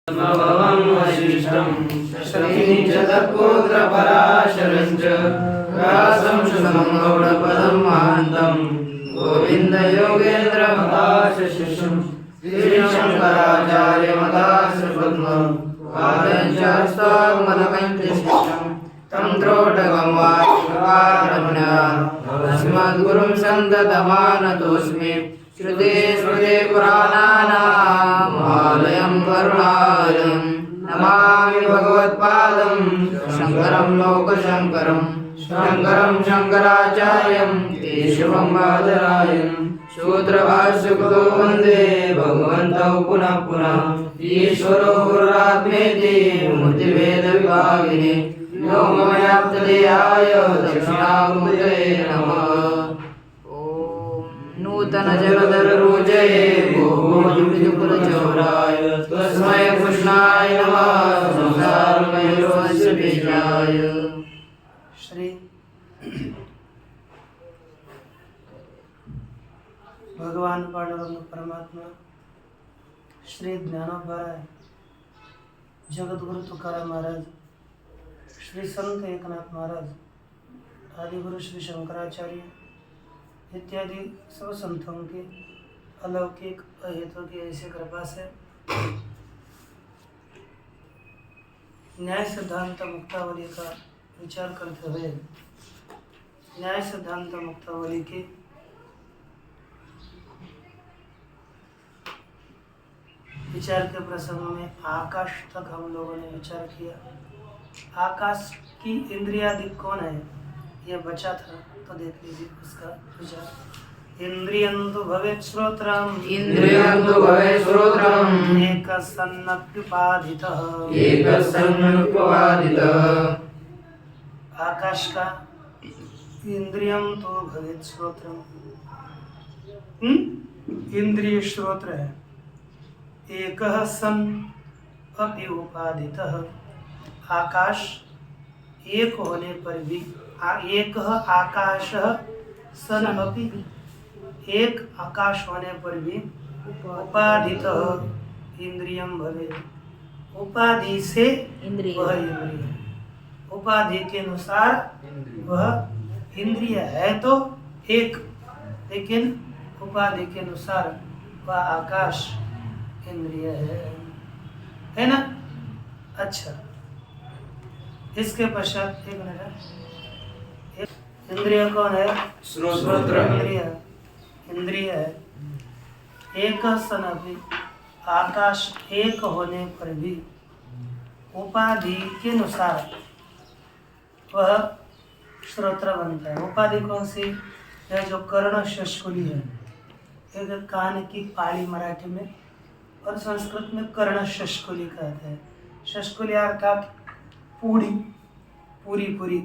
भवं वसिष्ठं शक्तिं च तत्पुत्रपराशरं च व्यासं शुकं गौडपदं महान्तं गोविन्दयोगेन्द्रमताशिष्यं श्रीशङ्कराचार्यमताश्रपद्मं पादं च हस्तामलकञ्चशिष्यं तं त्रोटकं वाचकारमण्या अस्मद्गुरुं सन्ततमानतोऽस्मि श्रुते स्मृते पुराणानाम् आलयं करुणालयं नमामि भगवत्पादं शङ्करं लोकशङ्करं शङ्करं शङ्कराचार्यं केशवं बादरायणं सूत्रभाष्यकृतो वन्दे भगवन्तौ पुनः पुनः ईश्वरो गुरुरात्मेति मूर्तिभेदविभागिने व्योमवद्व्याप्तदेहाय दक्षिणामूर्तये नमः। नूतन जलधर रोजये भोजकुलचौराय तस्मै कृष्णाय नमः संसारमयोस्य बीजाय। श्री भगवान पांडुरंग परमात्मा श्री ज्ञानोबराय जगतगुरु तुकाराम महाराज, श्री संत एकनाथ महाराज, आदिगुरु श्री शंकराचार्य इत्यादि सब संतों के अलौकिक अहेतु की ऐसी कृपा से न्याय सिद्धांत मुक्तावली का विचार करते हुए न्याय सिद्धांत मुक्तावली के विचार के प्रसंग में आकाश तक हम लोगों ने विचार किया। आकाश की इंद्रियादि कौन है यह बचा था, तो देख लीजिए उसका विचार। इंद्रियंतु भवेत् श्रोत्रम इंद्रियंतु भवेत् श्रोत्रम एकसन्नप्युपाधितः एकसन्नप्युपाधितः। आकाश का इंद्रियम तो भवेत् श्रोत्रम, इंद्रिय श्रोत्र है। एकः सन् अपि उपाधितः, आकाश एक होने पर भी एक आकाश सन अपि, एक आकाश होने पर भी उपाधितः इंद्रियम भवेत्, उपाधि से वह इंद्रिय, उपाधि के अनुसार वह इंद्रिय है तो एक, लेकिन उपाधि के अनुसार वह आकाश इंद्रिय है ना। अच्छा, इसके पश्चात एक मिनट, इंद्रिय कौन है? श्रोत्र इंद्रिय है। एक सन भी, आकाश एक होने पर भी उपाधि के अनुसार वह श्रोत्र बनता है। उपाधि कौन सी है? जो कर्ण शष्कुली है, एक कान की पाली मराठी में और संस्कृत में कर्ण शष्कुली कहते हैं। शष्कुली अर्थात पूरी पूरी पूरी,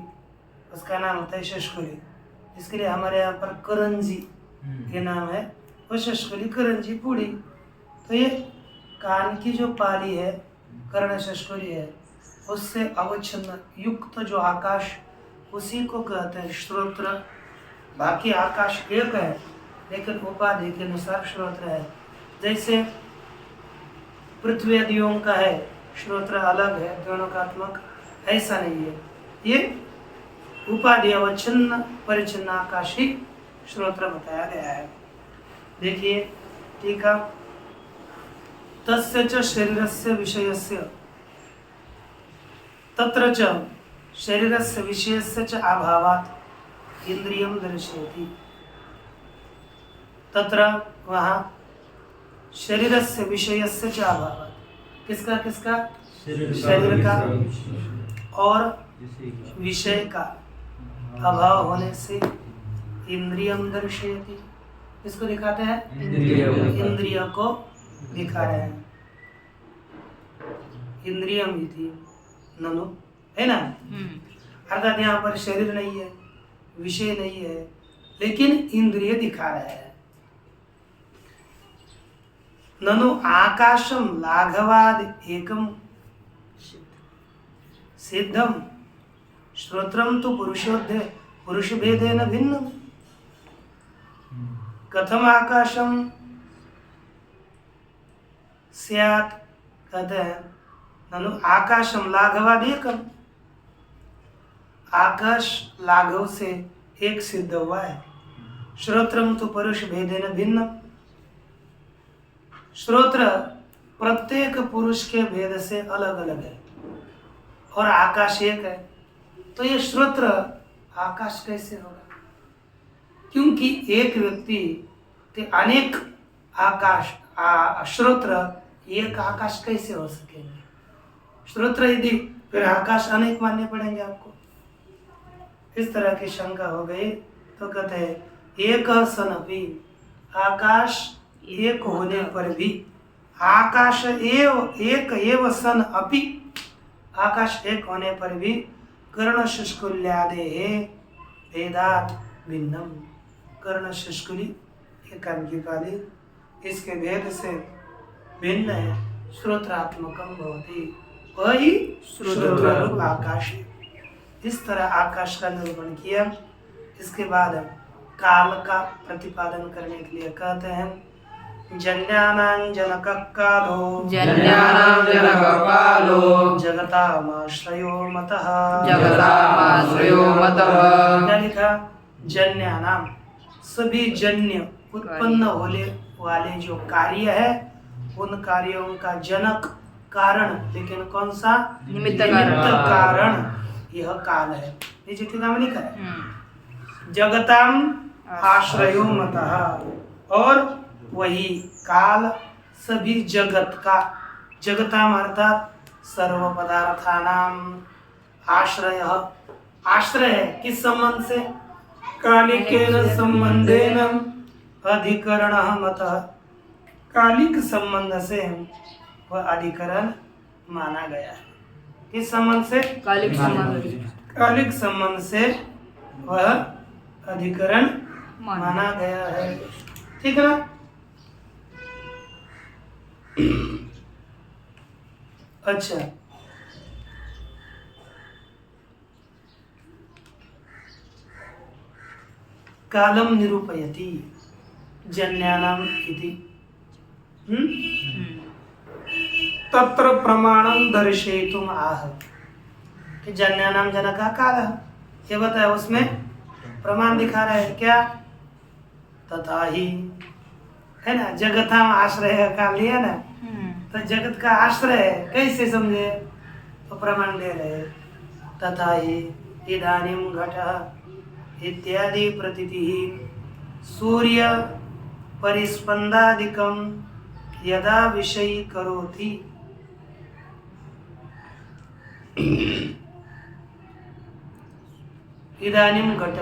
उसका नाम होता है शष्कुली। इसके लिए हमारे यहाँ पर करंजी ये नाम है, वो शष्कुली करंजी पूरी। तो ये कान की जो पाली है कर्ण शष्कुली है, उससे अवच्छिन्न युक्त जो आकाश, उसी को कहते हैं श्रोत्र। बाकी आकाश एक है, लेकिन उपाधि के अनुसार श्रोत्र है। जैसे पृथ्वी आदियों का है श्रोत्र अलग है, दोनों का आत्मक ऐसा नहीं है। ये उपाधि अवच्छिन्न परिचिन्न आकाश ही श्रोत्र बताया गया है। देखिए टीका, तस्य च शरीरस्य विषयस्य तत्र च शरीरस्य विषयस्य च अभावात् इंद्रियं दर्शयति। तत्र वहाँ शरीरस्य विषयस्य च अभावात्, किसका किसका? शरीर का और विषय का अभाव होने से इंद्रियम दर्शयति। इसको दिखाते हैं, इंद्रिय को दिखा रहे हैं। इंद्रियम इति ननु, है ना। अर्थात यहाँ पर शरीर नहीं है, विषय नहीं है, लेकिन इंद्रिय दिखा रहे हैं। ननु आकाशम लाघवाद एकम सिद्धम श्रोत्रम तो पुरुष भेदेन भिन्न। कथम आकाशम स्यात् कहते हैं ननु आकाशम लाघवादेकम, आकाश लाघव से एक सिद्ध हुआ है। श्रोत्रम तो परुष भेदेन भिन्न, श्रोत्र प्रत्येक पुरुष के भेद से अलग अलग है और आकाश एक है। तो ये श्रोत्र आकाश कैसे होगा? क्योंकि एक व्यक्ति के अनेक आकाश श्रोत्र एक आकाश कैसे हो सकेंगे? श्रोत्र यदि फिर आकाश अनेक मानने पड़ेंगे आपको। इस तरह की शंका हो गई तो कहते हैं एक सनपि, आकाश एक होने पर भी, आकाश एक एव सन अपि, आकाश एक होने पर भी कर्ण शुष्कुल्यादे भेदात भिन्नम, कर्ण शुष्कुली एकाम की पाली इसके भेद से भिन्न है। श्रोत्रात्मकम भवति, वही श्रोत्र रूप आकाश है। इस तरह आकाश का निरूपण किया। इसके बाद काल का प्रतिपादन करने के लिए कहते हैं जन्यानां जनक कालो, जन्यानां जनक कालो, जगतामाश्रयो मतः, जगतामाश्रयो मतः। क्या लिखा? जन्यानां, सभी जन्य उत्पन्न होने वाले जो कार्य है उन कार्यों का जनक कारण, लेकिन कौन सा? निमित्त कारण यह काल है। नीचे टीका में लिखा है जगताम आश्रयो मतः, और वही काल सभी जगत का, जगताम अर्थात सर्व पदार्थानाम आश्रय, आश्रय किस संबंध से? कालिकेन संबंधेन अधिकरणः मतः, कालिक संबंध से वह अधिकरण माना गया है। किस संबंध से? कालिक संबंध, कालिक संबंध से वह अधिकरण माना गया है। ठीक है ना? अच्छा, कालम निरूपयति जन्यानाम इति, तत्र प्रमाणम दर्शयितुम आह, कि जन्यानाम जनक का काल है, ये बताया, उसमें प्रमाण दिखा रहे हैं। क्या? तथा ही, है ना, जगताम आश्रय का लिया ना, तो जगत का आश्रय है, कैसे समझे? तो प्रमाण दे रहे हैं। तथा ही इदानीम घटः इत्यादि प्रतीति सूर्य परिस्पंदादिकम यदा विषयी करोति, इदानीम घट,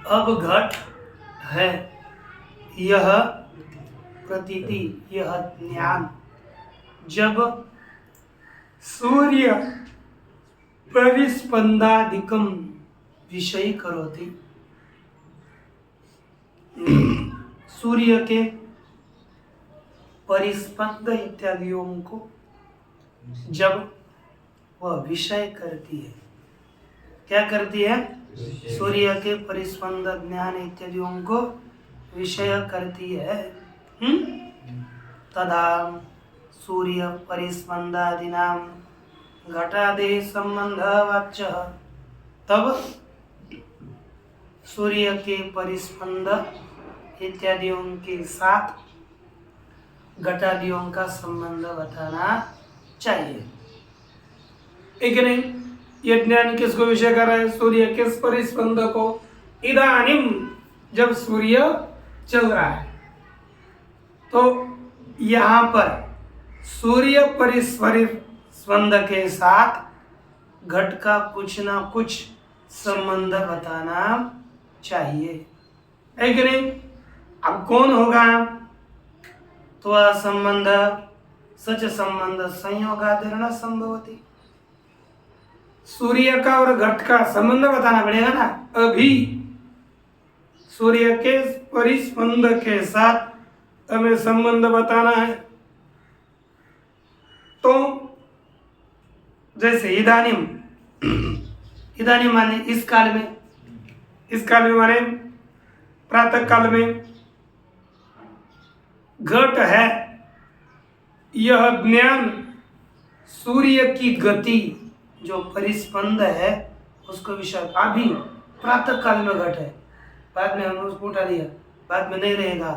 अब घट है, यह प्रतीति, यह ज्ञान, जब सूर्य परिस्पंदादिकम विषयी करोति, सूर्य के परिस्पंद इत्यादियों को जब वह विषय करती है, क्या करती है? सूर्य के परिस्पंद ज्ञान इत्यादियों को विषय करती है। तदा सूर्य परिस्पंदादिनां घटादि संबंध वाच्य, तब सूर्य के परिस्पंद इत्यादियों के साथ घटादियों का संबंध बताना चाहिए। एक नहीं, ये ज्ञान किसको विषय कर रहा है? सूर्य के परिस्पंद को। इदानीम, जब सूर्य चल रहा है, तो यहाँ पर सूर्य परिस्पंद के साथ घट का कुछ ना कुछ संबंध बताना चाहिए, है कि नहीं? अब कौन होगा? तो वह संबंध सच संबंध संयोगादिर्न संभवति, सूर्य का और घट का संबंध बताना पड़ेगा ना। अभी सूर्य के परिस्पंद के साथ हमें संबंध बताना है। तो जैसे इदानीम, इदानीम माने इस काल में, इस काल में माने प्रातः काल में घट है, यह ज्ञान सूर्य की गति जो परिस्पंद है उसको विषय अभी प्रातः काल में घट है, बाद में हमने उसको उठा लिया, बाद में नहीं रहेगा।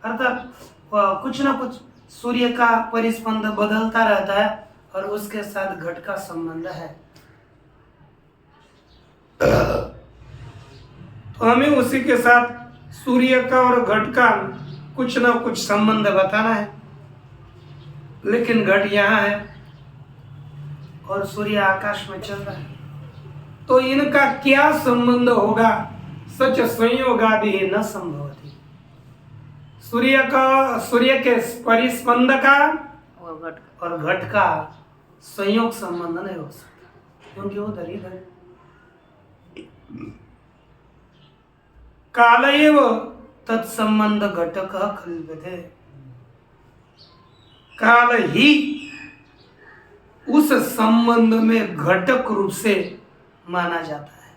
अर्थात कुछ ना कुछ सूर्य का परिस्पंद बदलता रहता है और उसके साथ घट का संबंध है। तो हमें उसी के साथ सूर्य का और घट का कुछ ना कुछ संबंध बताना है। लेकिन घट यहाँ है और सूर्य आकाश में चल रहा है, तो इनका क्या संबंध होगा? सच संयोगादि न संभवति। सूर्य के परिस्पंद का और घट का संयोग संबंध नहीं हो सकता, क्योंकि वो इधर कालएव तत्संबंध घटक कल्प्यते। काल ही उस संबंध में घटक रूप से माना जाता है।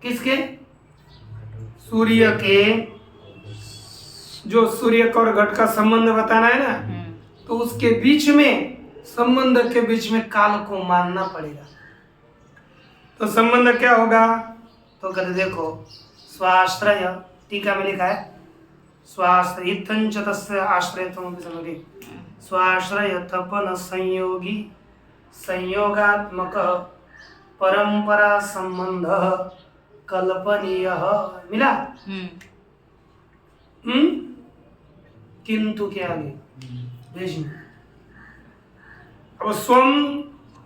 किसके? सूर्य के, जो सूर्य का और घट का संबंध बताना है ना, तो उसके बीच में, संबंध के बीच में काल को मानना पड़ेगा। तो संबंध क्या होगा? तो कहते देखो, स्वाश्रय, टीका में लिखा है स्वाश्रयितं च तस्य आश्रयत्वमपि समति। स्वाश्रय तपन संयोगी संयोगात्मक परंपरा संबंध कल्पनीय। मिला? किंतु के आगे भेजिए। अब स्वम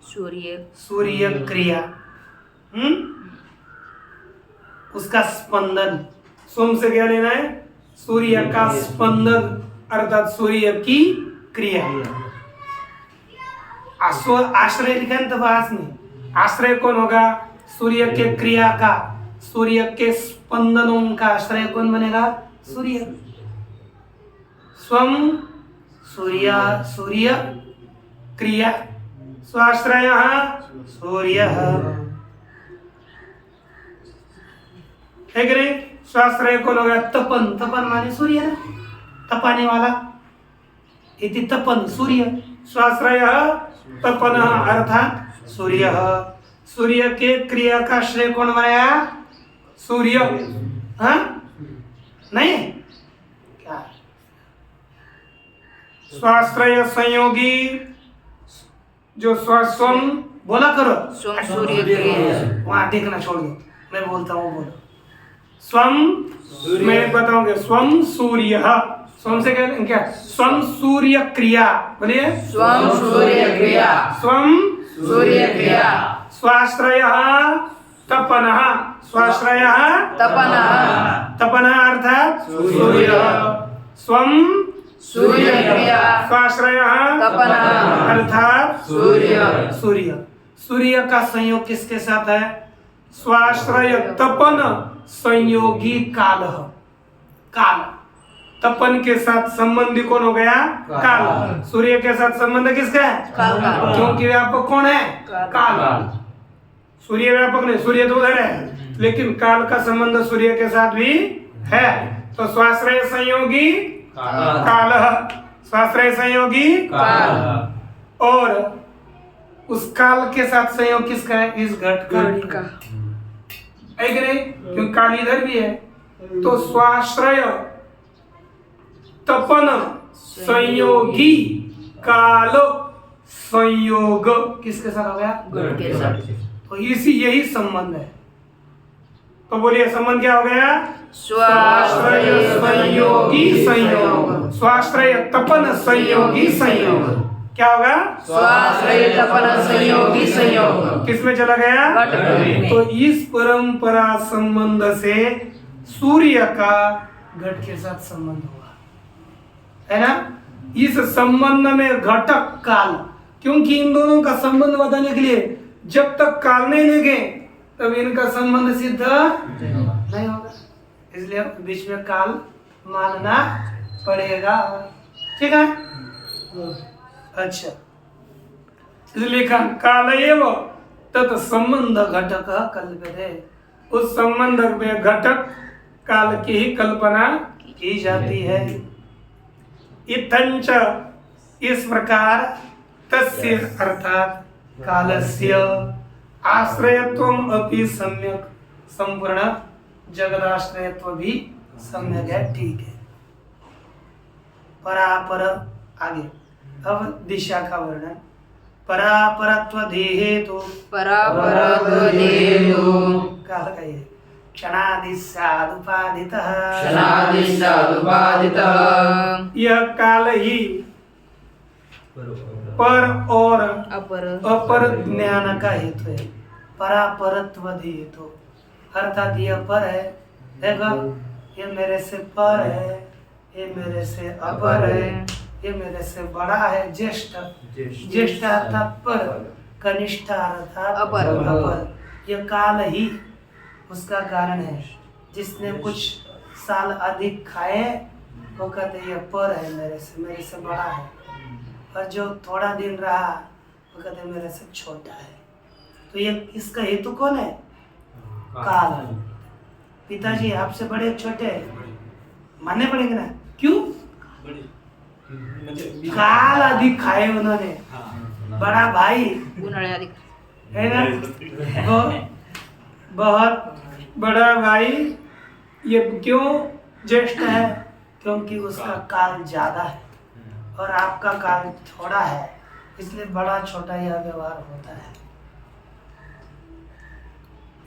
सूर्य क्रिया, उसका स्पंदन, स्वम से क्या लेना है? सूर्य का स्पंदन, अर्थात सूर्य की क्रिया। आश्रय लिखा है तो में आश्रय कौन होगा? सूर्य के क्रिया का, सूर्य के स्पंदनों का आश्रय कौन बनेगा? सूर्य। स्वम सूर्य क्रिया, स्वाश्रय सूर्य है कि नहीं? स्वाश्रय कौन होगा? तपन। तपन माने सूर्य ना, तपाने वाला, इति तपन सूर्य। स्वाश्रय तपन अर्थात सूर्य। सूर्य के क्रिया का श्रेय कौन बनाया? सूर्य। हाँ नहीं क्या? स्वाश्रय संयोगी जो स्वम बोला करो, वहां देखना छोड़ दो, मैं बोलता हूँ बोलो। स्वम, मैं बताऊंगा, स्वम सूर्य, स्वम से क्या? स्वम सूर्य क्रिया, बोलिए। स्वम सूर्य क्रिया, स्वम सूर्य क्रिया, स्वाश्रय तपन, स्वाश्रय तपन अर्थात सूर्य। स्वम सूर्य क्रिया, स्वाश्रय तपन अर्थात सूर्य। सूर्य। सूर्य का संयोग किसके साथ है? स्वाश्रय तपन संयोगी काल। काल, तपन के साथ संबंधी कौन हो गया? काल। सूर्य के साथ संबंध किसका है? काल। क्योंकि व्यापक कौन है? काल। सूर्य व्यापक नहीं, सूर्य तो उधर है, लेकिन काल का संबंध सूर्य के साथ भी है। तो स्वाश्रय संयोगी काल, स्वाश्रय संयोगी काल। और उस काल के साथ संयोग किसका है? इस घट का। है कि नहीं? क्योंकि काल इधर भी है। तो स्वाश्रय तपन संयोगी काल संयोग किसके साथ हो गया? घट के साथ। तो यही संबंध है। तो बोलिए संबंध क्या हो गया? स्वाश्रय संयोगी संयोग, स्वाश्रय तपन संयोगी संयोग। क्या होगा? स्वाश्रय तपन संयोगी संयोग। किसमें चला गया? घट में। तो इस परंपरा संबंध से सूर्य का घट के साथ संबंध हुआ, है ना? इस संबंध में घटक काल, क्योंकि इन दोनों का संबंध बताने के लिए जब तक काल नहीं लेंगे तब इनका संबंध सिद्ध नहीं होगा, इसलिए बीच में काल मानना पड़ेगा। ठीक है? अच्छा, इसलिए काल एव तत् संबंध घटक कल्प्यते। उस संबंध में घटक काल की ही कल्पना की जाती है। इत्थंच इस प्रकार तस्य अर्थात कालस्य आश्रयत्वम अपि सम्यक संपूर्ण जगदाश्रयत्व भी सम्यक है, ठीक है। परापर आगे अब दिशा का वर्णन। परापरत्व देहे तो परापरत्वदेयो काल का ये क्षणादिस्यादुपादितः क्षणादिस्यादुपादितः यह काल ही पर और अपर अपर ज्ञान का हेतु है। परापरत्व हेतु अर्थात यह पर है, देखो ये मेरे से पर है, ये मेरे से अपर है, ये मेरे से बड़ा है, ज्येष्ठ ज्येष्ठ अर्थात पर, कनिष्ठ अर्थात अपर। अपर। यह काल ही उसका कारण है। जिसने कुछ साल अधिक खाए वो कहते ये पर है, मेरे से बड़ा है, और जो थोड़ा दिन रहा वो कहते मेरे से छोटा है। तो ये इसका हेतु कौन है? काल। पिताजी आपसे बड़े छोटे मानने पड़ेंगे ना, क्यों? काल अधिक खाए उन्होंने, बड़ा भाई उन्हाळ्यात है ना, बहुत बड़ा भाई। ये क्यों ज्येष्ठ है? क्योंकि उसका काल ज्यादा है और आपका काल थोड़ा है, इसलिए बड़ा छोटा यह व्यवहार होता है।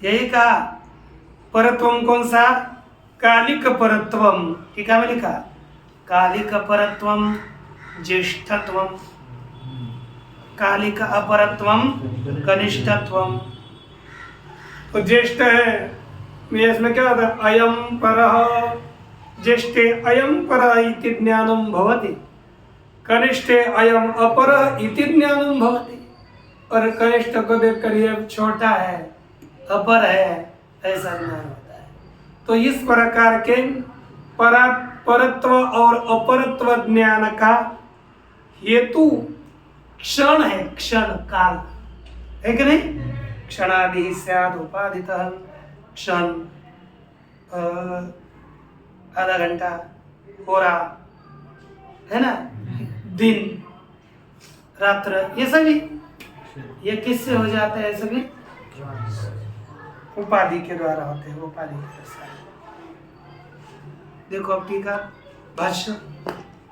यही कहा परत्वम कौन सा? कालिक परत्वम। टीका में लिखा कालिक परत्वम ज्येष्ठत्वम, कालिक अपरत्वम कनिष्ठत्वम। तो ज्येष्ठ है, इसमें क्या होता है? अयम परः ज्येष्ठे अयम परः इति ज्ञानम भवति, कनिष्ठे अयम अपरः इति ज्ञानम भवति। और कनिष्ठ को देखकर ये छोटा है, अपर है, ऐसा ज्ञान होता है। तो इस प्रकार के परत्व और अपरत्व ज्ञान का हेतु क्षण है, क्षण काल है कि नहीं? क्षणादि स्याद उपादितः, क्षण, आधा घंटा, हो रहा है ना, दिन रात्र, ये सभी ये किससे हो जाते हैं? सभी उपाधि के द्वारा होते हैं, उपाधि के द्वारा। देखो अब टीका भाष्य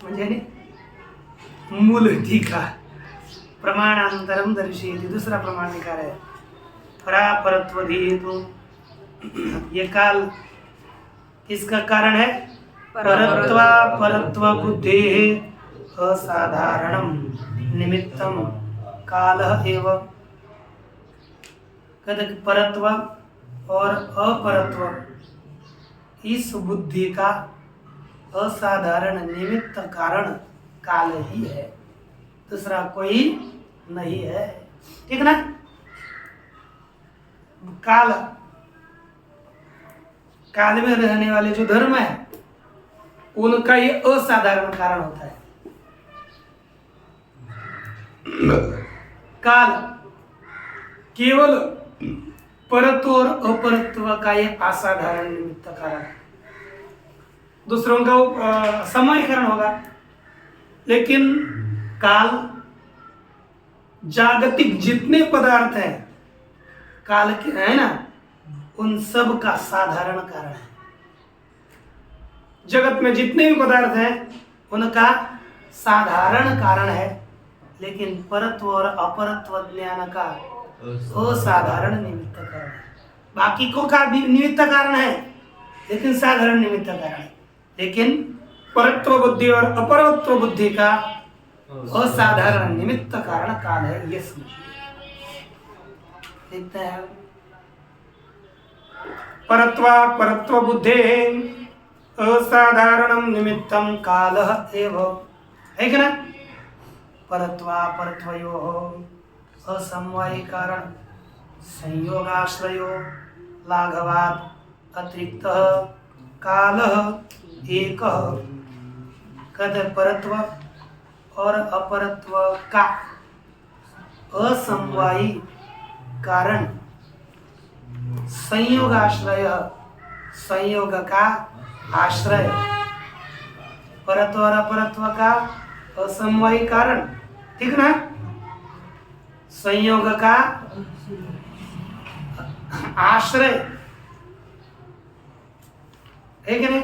म्हणजे नहीं मूल टीका प्रमाणांतरम दर्शयति, दूसरा प्रमाण निकाल है परापरत्व हेतु। ये काल किसका कारण है? परत्वा परत्व बुद्धि असाधारणम निमित्तम कालः एव। कहते परत्व और अपरत्व इस बुद्धि का असाधारण निमित्त कारण काल ही है, दूसरा कोई नहीं है, ठीक ना? काल में रहने वाले जो धर्म है उनका ये असाधारण कारण होता है। काल केवल परत्व और अपरत्व का ये असाधारण निमित्त कारण है, दूसरों का समयकरण होगा। लेकिन काल जागतिक जितने पदार्थ हैं काल के है ना, उन सब का साधारण कारण है। जगत में जितने भी पदार्थ हैं उनका साधारण कारण है, लेकिन परत्व और अपरत्व ज्ञान का असाधारण निमित्त कारण है। बाकी को का भी निमित्त कारण है, लेकिन साधारण निमित्त कारण है। लेकिन परत्व बुद्धि और अपरत्व बुद्धि का असाधारण निमित्त कारण काल है, ये समझिए। देखते हैं परत्वा परत्व बुद्धे असाधारणम निमित्तम कालः एव, है कि ना? परत्वा परत्वयोः असमवायी कारण संयोगाश्रयो लाघवात् अतिरिक्तः कालः एकः। कहते परत्व और अपरत्व का असमवायी कारण संयोग आश्रय, संयोग का आश्रय परत्व और अपरत्व का असमवायी कारण, ठीक ना। संयोग का आश्रय है कि नहीं।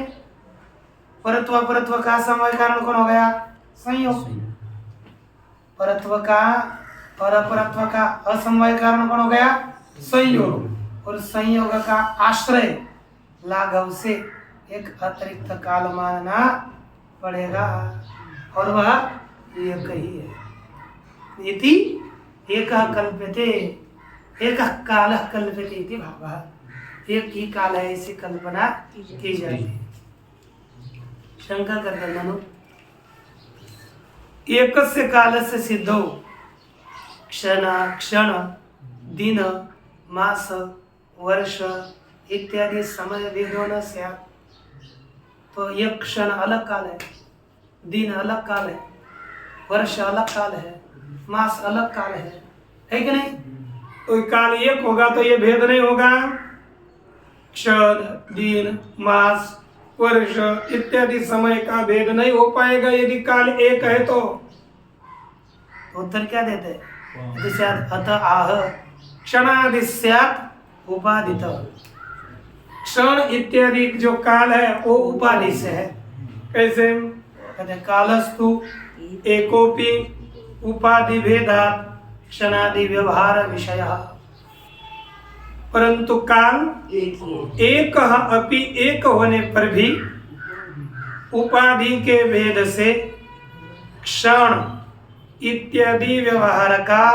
परत्व अपरत्व का समवाय कारण कौन हो गया? संयोग। परत्व का और अपरत्व का असमवाय कारण कौन हो गया? संयोग। और संयोग का आश्रय लाघव से एक अतिरिक्त काल मानना पड़ेगा, और वह एक ही है। इति एकः कल्प्यते, एकः कालः कल्प्यते इति भावः। एक ही काल है ऐसी कल्पना की जाती है। शंका करते ननु एकस्य कालस्य सिद्धौ क्षण क्षण दिन मास वर्ष इत्यादि समय भेदो न स्यात्। तो एक क्षण अलग काल है, दिन अलग काल है, वर्ष अलग काल है, मास अलग काल है कि नहीं। तो काल एक होगा तो ये भेद नहीं होगा। क्षण दिन मास वर्ष इत्यादि समय का भेद नहीं हो पाएगा यदि काल एक है तो। उत्तर क्या देते हैं? अतः आह क्षणादि स्यात् उपादित। क्षण इत्यादि जो काल है वो उपाधि से है। कैसे? कहते कालस्तु एकोपि उपाधि भेदात् क्षणादि व्यवहार विषयः। परंतु काल एक अपि एक होने पर भी उपाधि के भेद से क्षण इत्यादि व्यवहार का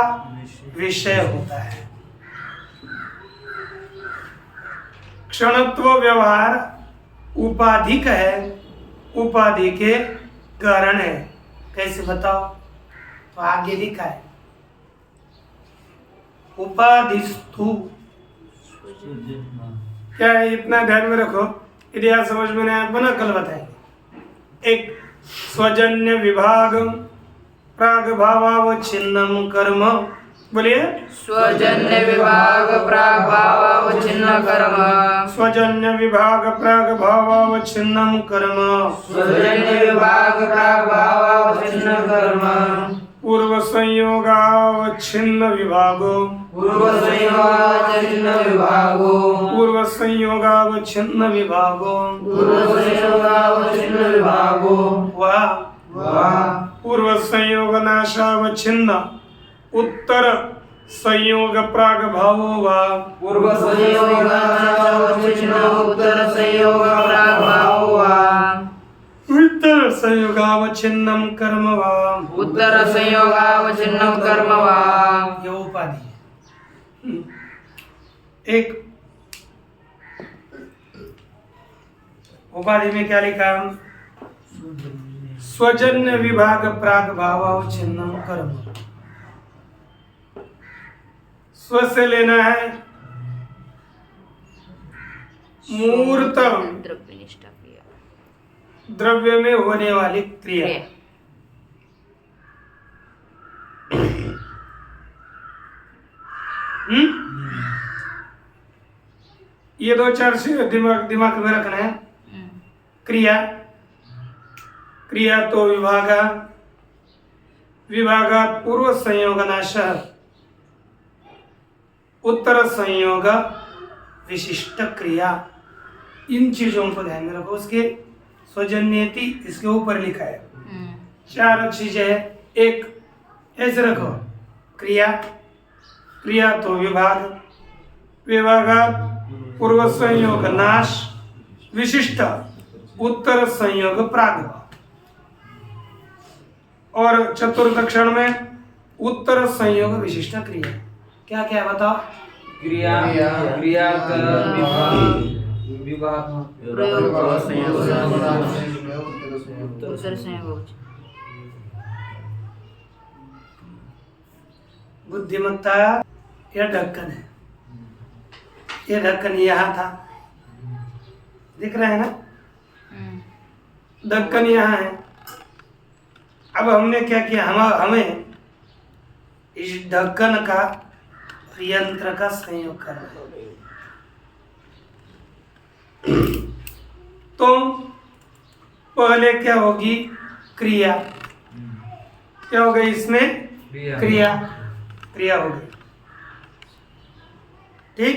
विषय होता है। क्षणत्व व्यवहार उपाधिक है, उपाधि के कारण है। कैसे बताओ? तो आगे लिखा है उपाधिस्तु। क्या है? इतना ध्यान में रखो, यदि आप समझ में नहीं आया बना कल बताएंगे। एक स्वजन्य विभाग प्राग भावावच्छिन्नम कर्म। बोलिए स्वजन्य विभाग प्राग भावावच्छिन्न कर्म। स्वजन्य विभाग प्राग भावावच्छिन्नम कर्म। स्वजन्य विभाग प्राग भावावच्छिन्न कर्म। पूर्व संयोगावच्छिन्न विभागो। पूर्व संयोगावच्छिन्न विभागो। पूर्व संयोगावच्छिन्न विभागो। पूर्व संयोगावच्छिन्न विभागो। वह पूर्व संयोग नाशावच्छिन्न उत्तर संयोग प्राग भावो वा। पूर्व संयोग नाशावच्छिन्न उत्तर संयोग प्राग भावो वा। उत्तर संयोगावच्छिन्नम कर्म वा। उत्तर संयोगावच्छिन्नम कर्म वा। ये उपाधि है। एक उपाधि में क्या लिखा? स्वजन्य विभाग प्राग भावावच्छिन्नम कर्म। स्व से लेना है मूर्त द्रव्य में होने वाली क्रिया। ये दो चार से दिमाग में रखना है। क्रिया क्रिया तो विभागा, विभागात पूर्व संयोग नाश, उत्तर संयोग विशिष्ट क्रिया। इन चीजों को ध्यान में रखो। उसके स्वजन्यति इसके ऊपर लिखा है। चार चीजें है। एक ऐसे रखो, क्रिया क्रिया तो विभाग, विभागात पूर्व संयोग नाश विशिष्ट उत्तर संयोग प्राग। और चतुर्थ क्षण में उत्तर संयोग विशिष्ट क्रिया। क्या क्या बताओ? क्रिया क्रिया का विभाग उत्तर संयोग। बुद्धिमत्ता यह ढक्कन है। ये ढक्कन यहाँ था, दिख रहा है ना? ढक्कन यहाँ है। अब हमने क्या किया? हमें इस ढक्कन का यंत्र का संयोग करना है। तो पहले क्या होगी? क्रिया। क्या हो गई इसमें? क्रिया। क्रिया हो गई। ठीक।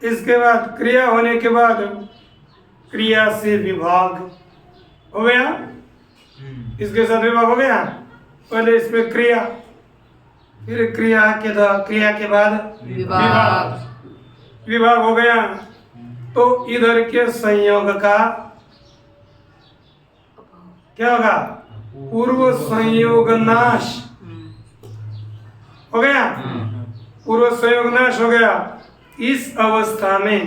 इसके बाद क्रिया होने के बाद क्रिया से विभाग हो गया। इसके साथ विभाग हो गया। पहले इसमें क्रिया, फिर क्रिया के बाद विभाग हो गया। तो इधर के संयोग का क्या होगा? पूर्व संयोग नाश हो गया। पूर्व संयोग नाश हो गया। इस अवस्था में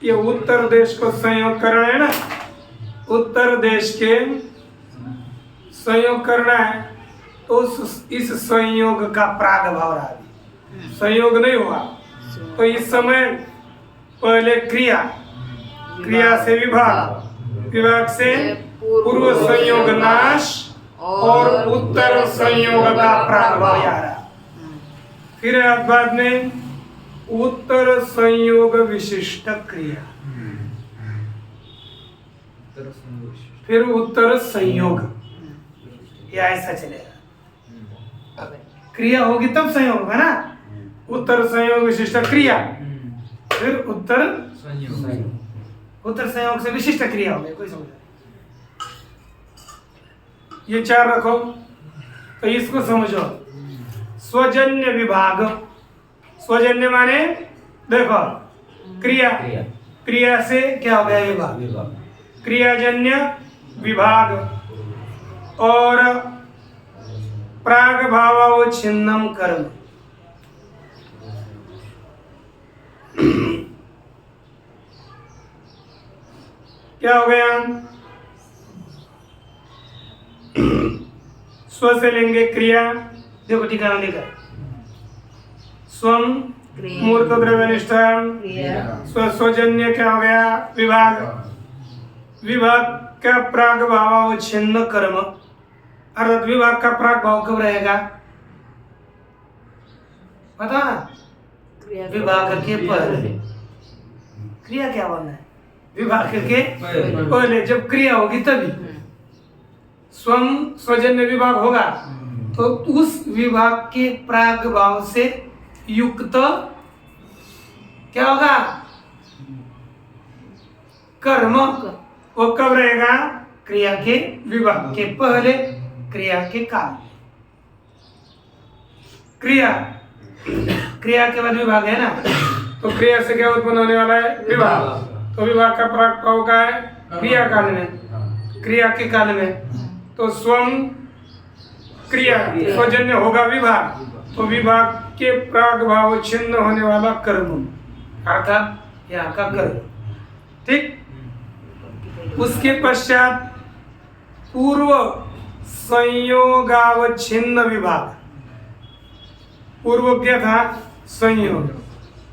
ये उत्तर देश को संयोग करना है ना, उत्तर देश के संयोग करना है। तो इस संयोग का प्राग भाव रहा, संयोग नहीं हुआ। तो इस समय पहले क्रिया से विभाग से पूर्व संयोग नाश और उत्तर संयोग का प्राग भाव आ रहा। फिर बाद में उत्तर संयोग विशिष्ट क्रिया, फिर उत्तर संयोग, ये ऐसा चलेगा। क्रिया होगी तब संयोग होगा ना। उत्तर संयोग विशिष्ट क्रिया, फिर उत्तर संयोग से विशिष्ट क्रिया होगी। कोई समझ? ये चार रखो तो इसको समझो। स्वजन्य विभाग, स्वजन्य माने देखो क्रिया से क्या हो गया? विभाग। क्रियाजन्य विभाग और प्राग भावावच्छिन्नम कर्म। क्या हो गया? स्व से लेंगे क्रिया। देखो टीका में लिखा स्वम मूर्त द्रव्यनिष्ठ, स्वजन्य क्या हो गया? विभाग का प्राग भावावच्छिन्न कर्म। अर्थात विभाग का प्राग भाव कब रहेगा? पता? विभाग के पहले। क्रिया क्या बनना है? विभाग के पहले जब क्रिया होगी तभी स्वजन्य विभाग होगा। तो उस विभाग के प्राग भाव से युक्त क्या होगा? कर्म। वो कब रहेगा? क्रिया के विभाग के पहले, क्रिया के काल। क्रिया के बाद विभाग है ना। तो क्रिया से क्या उत्पन्न होने वाला है? विभाग। तो विभाग का प्राग भाव का है क्रिया काल में, क्रिया के काल में। तो स्वजन्य होगा विभाग। तो विभाग के प्राग भाव छिन्न होने वाला कर्म, अर्थात यहाँ का कर्म। ठीक। उसके पश्चात पूर्व संयोगावच्छिन्न विभाग। पूर्व क्या था? संयोग।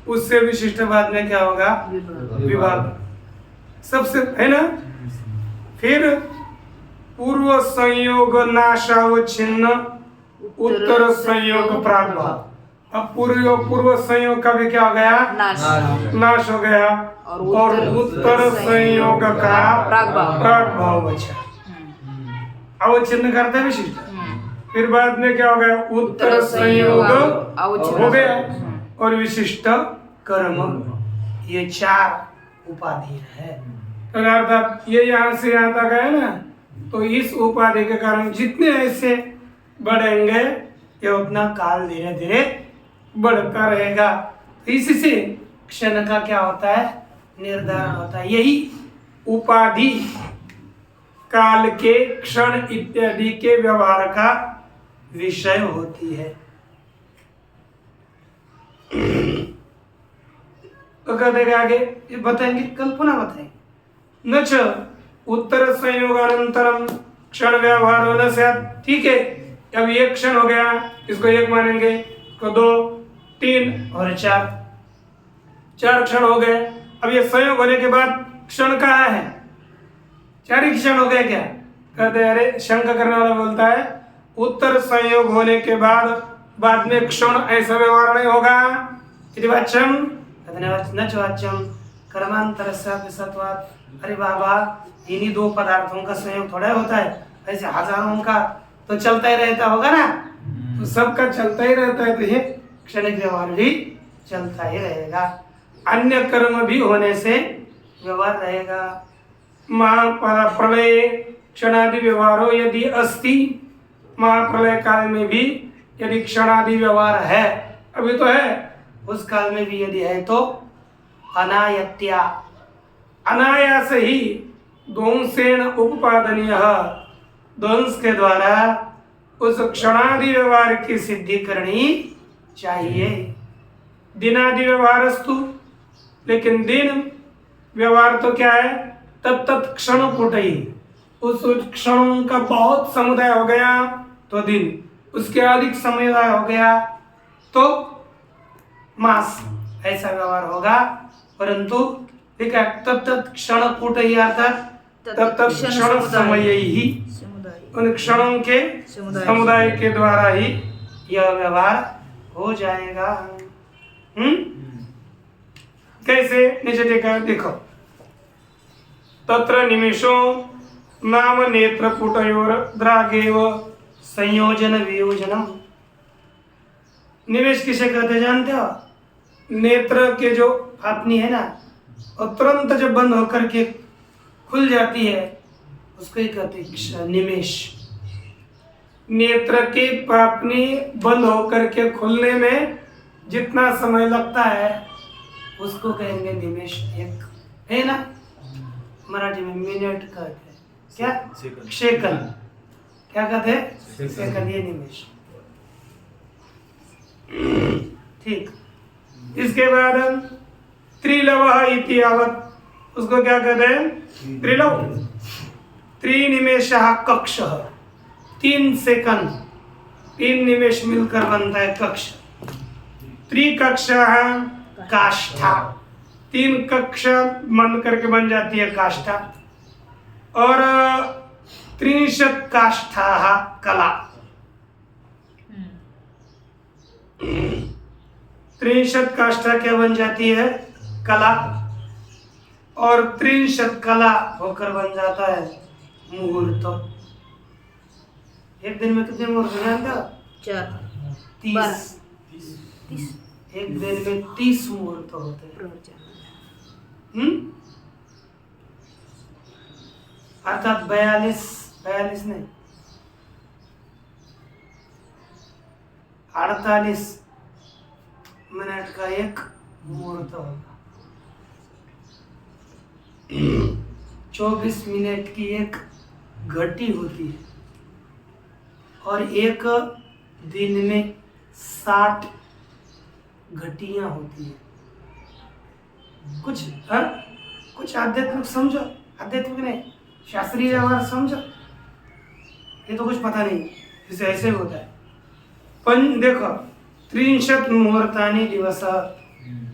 उससे विशिष्ट बाद में क्या होगा? विभाग। सबसे है ना। फिर पूर्व संयोग नाशावच्छिन्न उत्तर संयोग प्राग भाव। अब पूर्व संयोग का भी क्या हो गया? नाश हो गया। और उत्तर संयोग का प्राग भाव बचा। अवच्छिन्न करता है विशिष्ट। फिर बाद में क्या हो गया? उत्तर संयोग हो गया और विशिष्ट कर्म। ये चार उपाधि है। अर्थात ये यहाँ से यहाँ तक है ना। तो इस उपाधि के कारण जितने ऐसे बढ़ेंगे ये उतना काल धीरे धीरे बढ़ता रहेगा। इससे क्षण का क्या होता है? निर्धारण होता है। यही उपाधि काल के, क्षण इत्यादि के व्यवहार का विषय होती है। तो कहते आगे ये बताएंगे, कल्पना बताएंगे। न च उत्तर संयोगानंतरम क्षण व्यवहार होने से। ठीक है, अब एक क्षण हो गया, इसको एक मानेंगे, इसको 2, 3 और 4। 4 क्षण हो गए। अब ये संयोग होने के बाद क्षण कहाँ है? 4 ही क्षण हो गए क्या? कहते अरे शंका करने वाला बोलता है उत्तर संयोग होने के बाद में क्षण ऐसा व्यवहार नहीं होगा। यदि वाच्यम न च वाच्यम कर्मांतरस्यापि सत्वात्। अरे बाबा इन्हीं दो पदार्थों का संयोग थोड़ा होता है, ऐसे हजारों का तो चलता ही रहता होगा ना, तो सबका चलता ही रहता है, तो ये क्षणिक व्यवहार भी चलता ही रहेगा। अन्य कर्म भी होने से व्यवहार रहेगा। महाप्रलय क्षणादि व्यवहारो यदि अस्ति, महाप्रलय काल में भी यदि क्षणादि व्यवहार है, अभी तो है, उस काल में भी यदि है तो अनायत्या, अनायास ही ध्वंसेन उपपादनीय, ध्वंस के द्वारा उस क्षणादि व्यवहार की सिद्धि करनी चाहिए। दिनादि व्यवहारस्तु, लेकिन दिन व्यवहार तो क्या है, तत्त क्षण कुटई, उस क्षणों का बहुत समुदाय हो गया तो दिन, उसके अधिक समुदाय हो गया तो मास, ऐसा व्यवहार होगा। परंतु ठीक है, तत्त क्षण कुटई अर्थात तत्त क्षण समय ही, उन क्षणों के समुदाय के द्वारा ही यह व्यवहार हो जाएगा। कैसे, नीचे देखा, देखो, तत्र निमेषो नाम नेत्र पुटयोर द्रागेव संयोजन वियोजनम। निमेष किसे कहते जानते हो? नेत्र के जो पापनी है ना, और तुरंत जब बंद होकर के खुल जाती है, उसको ही कहते हैं निमेष। नेत्र की पापनी बंद होकर के खुलने में जितना समय लगता है उसको कहेंगे निमेष। एक है ना, मराठी में मिनट कहते हैं, क्या सेकंड, क्या कहते हैं सेकंड, ये निमेष। ठीक, इसके बाद त्रिलव इति यावत, उसको क्या कहते हैं त्रिलव। त्रिनिमेष कक्ष, 3 सेकंड, 3 निमेष मिलकर बनता है कक्ष। त्रिकक्ष काष्ठा, 3 कक्ष मन करके बन जाती है काष्ठा। और 30 काष्ठा कला, 30 काष्ठा क्या बन जाती है कला, और 30 कला होकर बन जाता है मुहूर्त। एक दिन में कितने मुहूर्त जानते हो? 4, 30। एक दिन में 30 मुहूर्त होते हैं। अर्थात 42 नहीं, 48 मिनट का एक मुहूर्त होगा। 24 मिनट की एक घटी होती है, और एक दिन में 60 घटियां होती है। कुछ आध्यात्मिक समझो, आध्यात्मिक नहीं, शास्त्रीय व्यवहार समझो, ये तो कुछ पता नहीं, इसे ऐसे ही होता है। देखो, 30 मुहूर्तानि दिवस,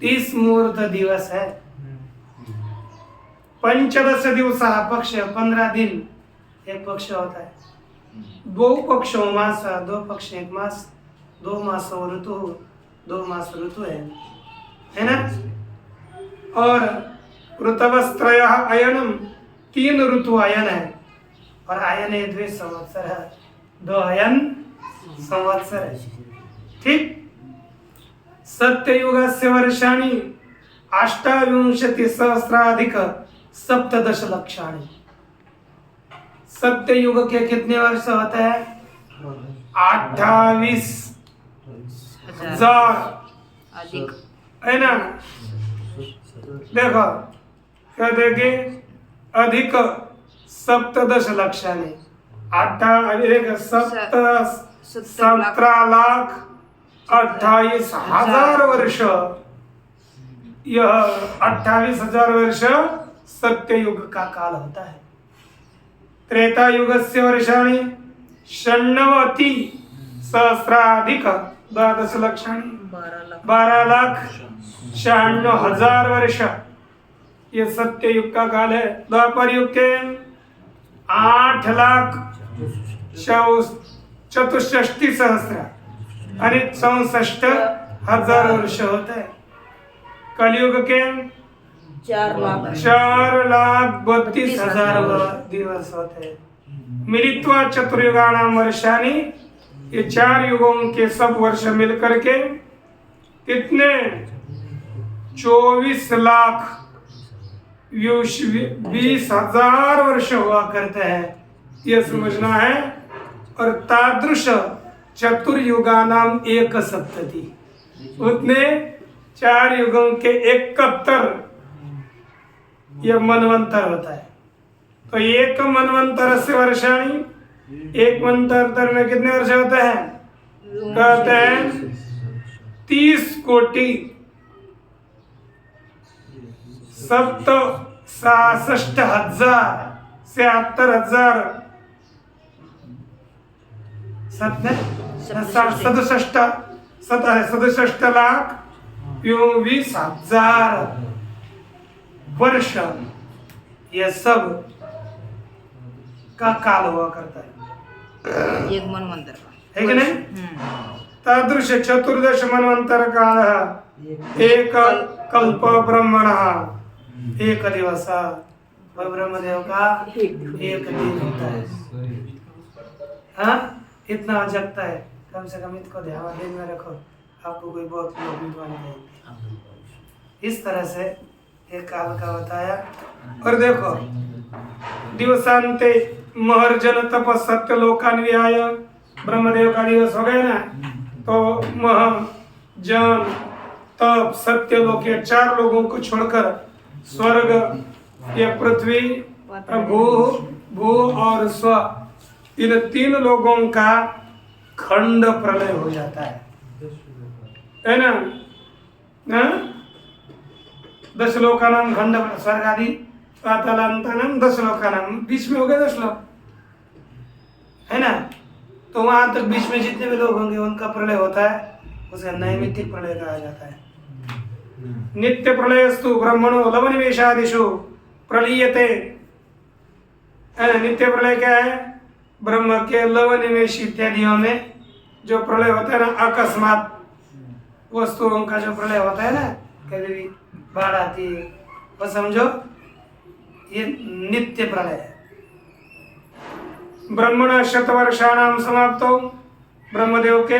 30 मुहूर्त दिवस है। 15 दिवस पक्ष, 15 दिन एक पक्ष होता है। 2 पक्षों मास, 2 पक्ष एक मास, 2 मास ऋतु, 2 मास ऋतु है ना। और ऋतवस्त्रय अयनम, 3 ऋतु अयन है, और अयन है 2 संवत्सर है, 2 अयन संवत्सर है। ठीक, सत्ययुगस्य वर्षाणि 28,000,000 सप्तदश लक्षाणि। सत्ययुग के कितने वर्ष होते हैं? 28,000 अधिक है ना। देखो, कहते कि अधिक सप्तदश लक्षाणि, 17,28,000 वर्ष। यह 28,000 वर्ष सत्ययुग का काल होता है। त्रेता युगस्य वर्षाणि 96,000 द्वादश लक्षाणि, 12,96,000 वर्ष। ये सत्ययुग का काल है। द्वापर युग के 8,64,000 यानी 64,000 वर्ष होते हैं। कलयुग के 4,32,000 दिवस होते हैं। मिलित्वा चतुर्युगाणाम वर्षाणि, ये 4 युगों के सब वर्ष मिलकर के कितने 24,20,000 वर्ष हुआ करते हैं, ये समझना है। और तादृश चतुर्युगानाम एक सप्तति, उतने 4 युगों के 71 ये मनवंतर होता है। तो एक मनवंतर से वर्षाणी, एक मनवंतर में कितने वर्ष होते हैं? कहते हैं 30,67,000 76,000 67,20,000 वर्ष, ये सब का काल हुआ करता है, एक मनवंतर का, है कि नहीं? तादृश चतुर्दश मनवंतर काल, एक कल्प ब्रह्मण, एक दिवस, ब्रह्मदेव का एक दिन होता है। हाँ, इतना जगता है, कम से कम इसको ध्यान में रखो, आपको कोई बहुत लोग विद्वान नहीं। इस तरह से एक काल का बताया। और देखो, दिवसांते महर्जन तप सत्य लोकान्व्याय, ब्रह्मदेव का दिवस हो गया ना, तो मह जन तप सत्य लोक, ये 4 लोगों को छोड़कर स्वर्ग, ये पृथ्वी, भू और स्व, इन 3 लोगों का खंड प्रलय हो जाता है ना? 10 लोका नाम खंड, स्वर्ग आदि पातालांतानाम 10 लोका नाम, बीच में हो गए 10 लोग, है ना? तो वहां तक बीच में जितने भी लोग होंगे उनका प्रलय होता है, उसे नैमित्तिक प्रलय कहा जाता है। नित्य प्रलयस्तु ब्रह्मणो लवनिवेशादिषु प्रलीयते, है ना? नित्य प्रलय क्या है? ब्रह्म के लवनिवेश इत्यादियों में जो प्रलय होता है ना, अकस्मात वस्तुओं का जो प्रलय होता है ना, कभी भी बाढ़ आती है, वो समझो ये नित्य प्रलय है। ब्रह्मण शतवर्षाणाम समाप्तो, ब्रह्मदेव के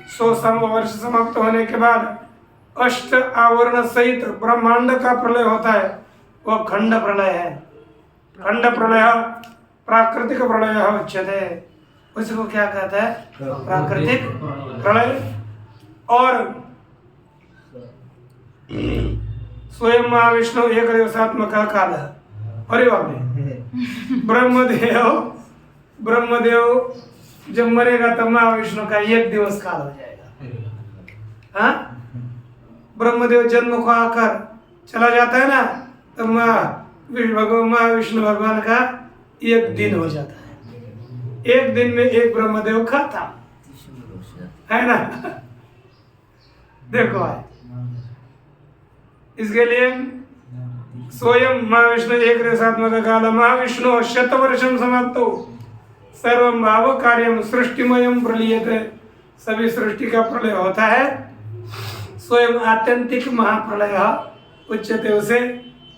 100 वर्ष समाप्त होने के बाद 8 आवरण सहित ब्रह्मांड का प्रलय होता है, वो खंड प्रलय है। खंड प्रलय प्राकृतिक प्रलय उच्यते, उसको क्या कहता है? प्राकृतिक प्रलय। और स्वयं महाविष्णु एक दिवसात्मक काल। अरे बाप रे, ब्रह्मदेव जब मरेगा तब महाविष्णु का 1 दिवस काल हो जाएगा। हाँ, ब्रह्मदेव जन्म को आकर चला जाता है ना, तब महाविष्णु भगवान का 1 दिन हो जाता है। 1 दिन में एक ब्रह्मदेव खत्म, है ना? देखो है, इसके लिए स्वयं महाविष्णु एक दिवसात्मक काल, महाविष्णु शतवर्षम समाप्तो सर्वं भाव कार्यम सृष्टिमयम प्रलीयते, सभी सृष्टि का प्रलय होता है। स्वयं आत्यंतिक महाप्रलय उच्यते, उसे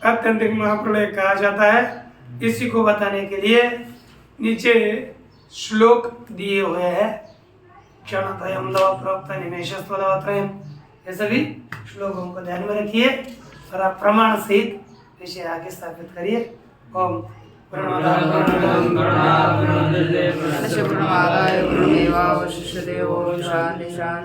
आत्यंतिक महाप्रलय कहा जाता है। इसी को बताने के लिए नीचे श्लोक दिए हुए हैं, क्षणत्रयम लव प्रोक्त निमेषस्वलवत्रयम, ये सभी श्लोकों को ध्यान में रखिए और आप प्रमाण सहित इसे आगे स्थापित करिए। ओम प्रणमादाय प्रणमेवावशिष्यते। ओम शांति शांति।